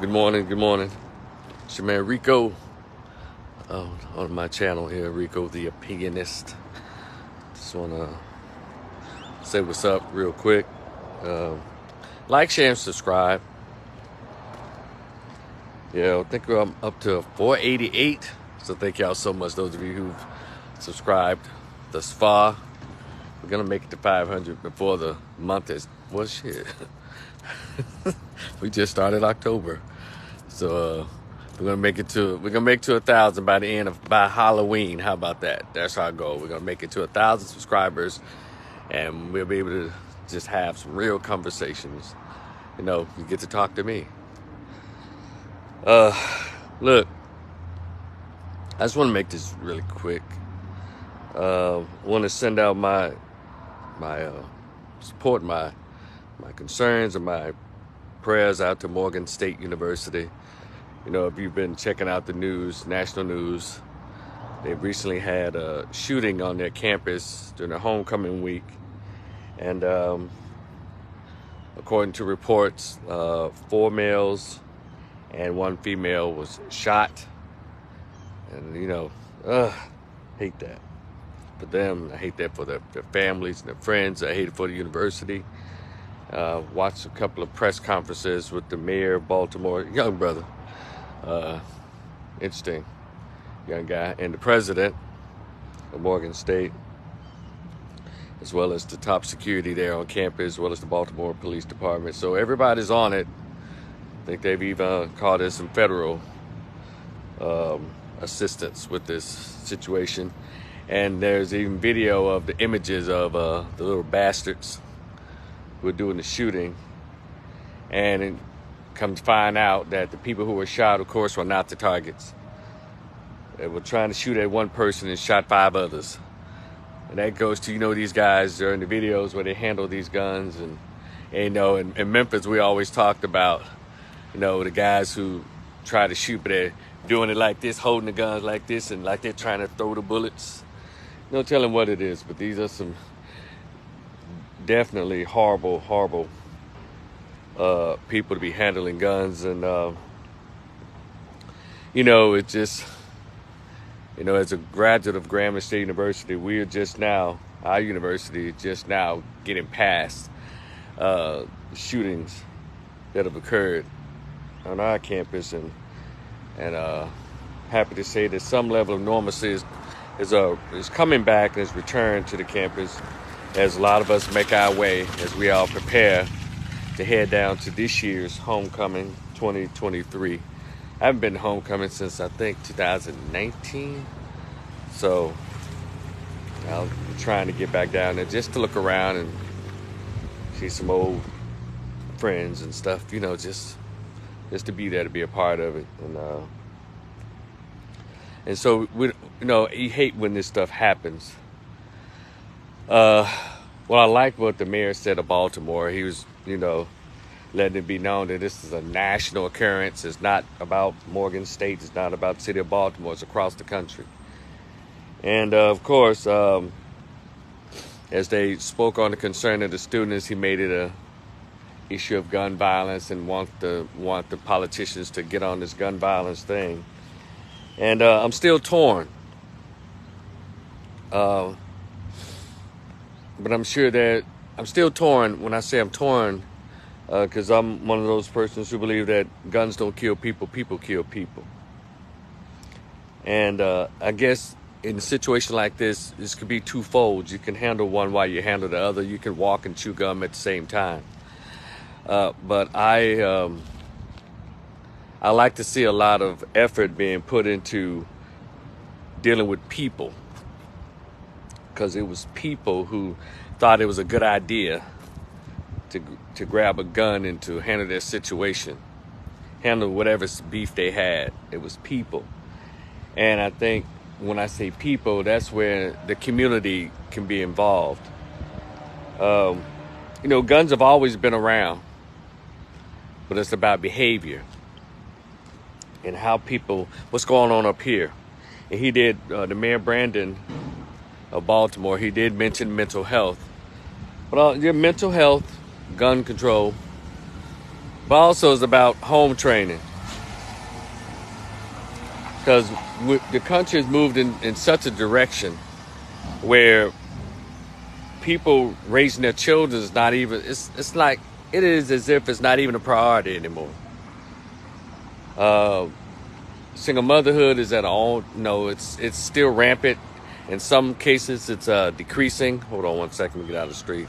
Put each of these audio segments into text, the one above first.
Good morning, good morning. It's your man Rico on my channel here, Rico the Opinionist. Just want to say what's up real quick. Like, share, and subscribe. Yeah, I think I'm up to 488. So thank y'all so much, those of you who've subscribed thus far. We're going to make it to 500 before the month is, well, shit. We just started October. So we're gonna make it to 1,000 by Halloween. How about that? That's our goal. We're gonna make it to 1,000 subscribers, and we'll be able to just have some real conversations. You get to talk to me. Look, I just want to make this really quick. I want to send out my support, my concerns, and my prayers out to Morgan State University. If you've been checking out the news, national news, they've recently had a shooting on their campus during their homecoming week. And according to reports, 4 males and 1 female was shot. And, hate that for them. I hate that for their families and their friends. I hate it for the university. Watched a couple of press conferences with the mayor of Baltimore, young brother. Interesting young guy, and the president of Morgan State, as well as the top security there on campus, as well as the Baltimore Police Department. So everybody's on it. I think they've even called in some federal assistance with this situation. And there's even video of the images of the little bastards who are doing the shooting. And it come to find out that the people who were shot, of course, were not the targets. They were trying to shoot at one person and shot 5 others. And that goes to, these guys during the videos where they handle these guns. And in Memphis, we always talked about, the guys who try to shoot, but they're doing it like this, holding the guns like this, and like they're trying to throw the bullets. No telling what it is, but these are some definitely horrible people to be handling guns. And it just, as a graduate of Grambling State University, our university is just now getting past shootings that have occurred on our campus, and happy to say that some level of normalcy is coming back and is returned to the campus, as a lot of us make our way, as we all prepare to head down to this year's homecoming 2023. I haven't been to homecoming since I think 2019. So I'm trying to get back down there just to look around and see some old friends and stuff, just to be there, to be a part of it. And so you hate when this stuff happens. Well, I like what the mayor said of Baltimore. He was, letting it be known that this is a national occurrence. It's not about Morgan State. It's not about the city of Baltimore. It's across the country. And, of course, as they spoke on the concern of the students, he made it a issue of gun violence and want the politicians to get on this gun violence thing. And I'm still torn. But I'm sure that I'm still torn. When I say I'm torn, because I'm one of those persons who believe that guns don't kill people, people kill people. And I guess in a situation like this could be twofold. You can handle one while you handle the other. You can walk and chew gum at the same time. But I like to see a lot of effort being put into dealing with people, because it was people who thought it was a good idea to grab a gun and to handle their situation, handle whatever beef they had. It was people. And I think when I say people, that's where the community can be involved. Guns have always been around, but it's about behavior and how people, what's going on up here. And he did, the Mayor Brandon of Baltimore, he did mention mental health. But your mental health, gun control, but also is about home training. because the country has moved in such a direction where people raising their children is not even, it's like, it is as if it's not even a priority anymore. Single motherhood is at all, no, it's still rampant. In some cases, it's decreasing. Hold on one second, let me get out of the street.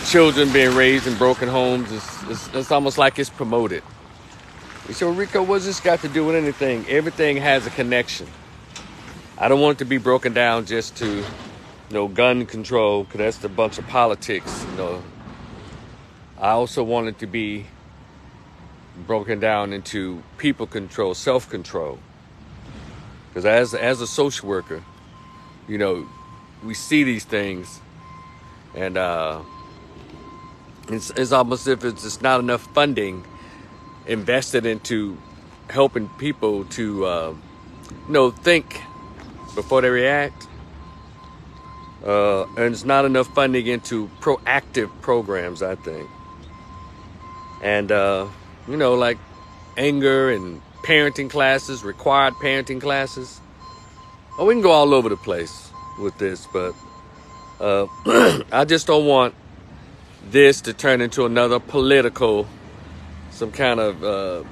Children being raised in broken homes, it's almost like it's promoted. You say, well, Rico, what's this got to do with anything? Everything has a connection. I don't want it to be broken down just to, gun control, because that's a bunch of politics. I also want it to be broken down into people control, self-control. Because as a social worker, we see these things, and it's almost as if it's just not enough funding invested into helping people to, think before they react. And it's not enough funding into proactive programs, I think. And, like anger and parenting classes, required parenting classes. Oh, we can go all over the place with this, but I just don't want this to turn into another political, some kind of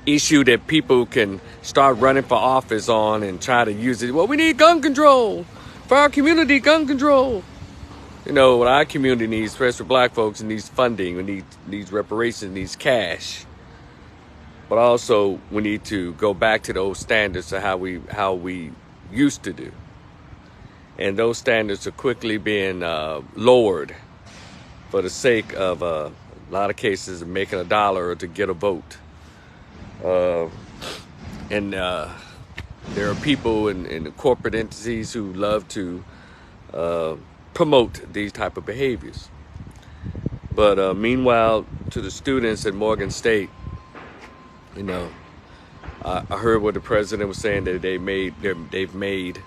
issue that people can start running for office on and try to use it. Well, we need gun control for our community, gun control. What our community needs, especially black folks, it needs funding, we needs reparations, needs cash. But also we need to go back to those standards of how we used to do. And those standards are quickly being lowered for the sake of a lot of cases of making a dollar or to get a vote. And there are people in corporate entities who love to promote these type of behaviors. But meanwhile, to the students at Morgan State, I heard what the president was saying, that they've made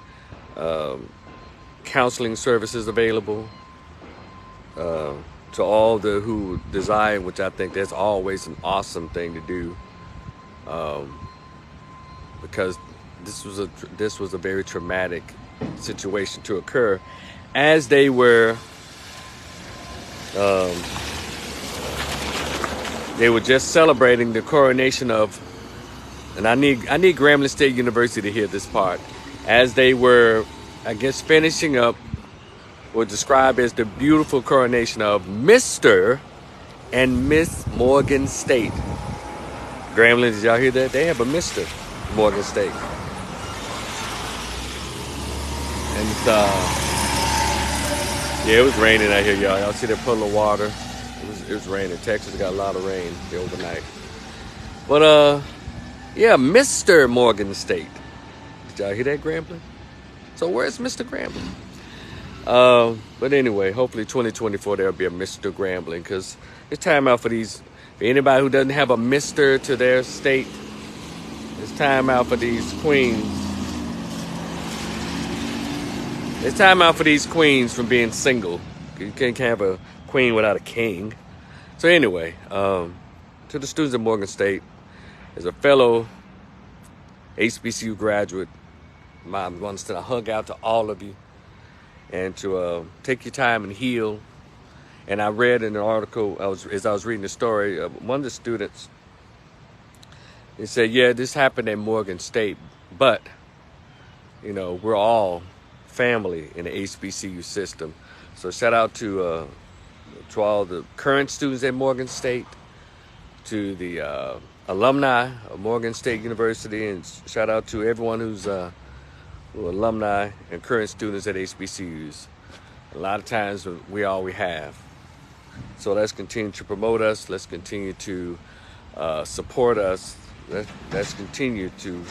counseling services available to all who desire, which I think that's always an awesome thing to do, because this was a very traumatic situation to occur as they were just celebrating the coronation of, and I need Grambling State University to hear this part, as they were, I guess, finishing up what described as the beautiful coronation of Mr. and Miss Morgan State. Grambling, did y'all hear that? They have a Mr. Morgan State. And yeah, it was raining out here, y'all. Y'all see that puddle of water? It was raining. Texas got a lot of rain the overnight. But yeah, Mr. Morgan State. Did y'all hear that, Grambling? So where's Mr. Grambling? But anyway, hopefully 2024 there'll be a Mr. Grambling, because it's time out for anybody who doesn't have a Mr. to their state. It's time out for these queens. It's time out for these queens from being single. You can't have a queen without a king. So anyway, to the students at Morgan State, as a fellow HBCU graduate, I want to send a hug out to all of you, and to take your time and heal. And I read in an article, as I was reading the story, one of the students, he said, yeah, this happened at Morgan State, but, we're all family in the HBCU system. So shout out to all the current students at Morgan State, to the alumni of Morgan State University, and shout out to everyone who's alumni and current students at HBCUs. A lot of times we all we have. So let's continue to promote us. Let's continue to support us. Let's continue to,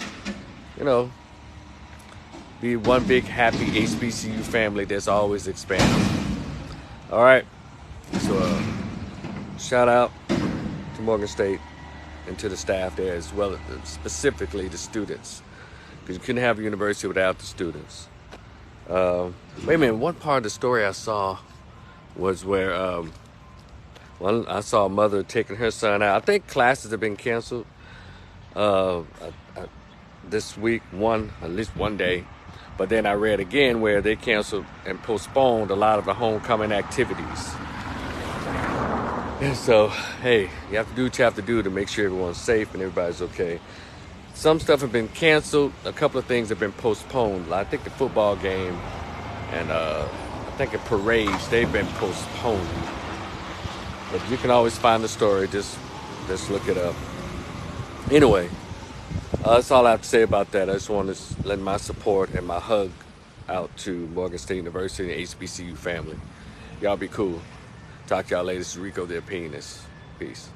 be one big happy HBCU family that's always expanding. All right. So shout out to Morgan State and to the staff there, as well as specifically the students, because you couldn't have a university without the students. Wait a minute. One part of the story I saw was where I saw a mother taking her son out. I think classes have been canceled, uh, this week, at least one day. But then I read again where they canceled and postponed a lot of the homecoming activities. And so, hey, you have to do what you have to do to make sure everyone's safe and everybody's okay. Some stuff have been canceled. A couple of things have been postponed. I think the football game and I think the parades, they've been postponed. But you can always find the story. Just look it up. Anyway, that's all I have to say about that. I just want to lend my support and my hug out to Morgan State University and HBCU family. Y'all be cool. Talk to y'all later. This is Rico the Opinionist. Peace.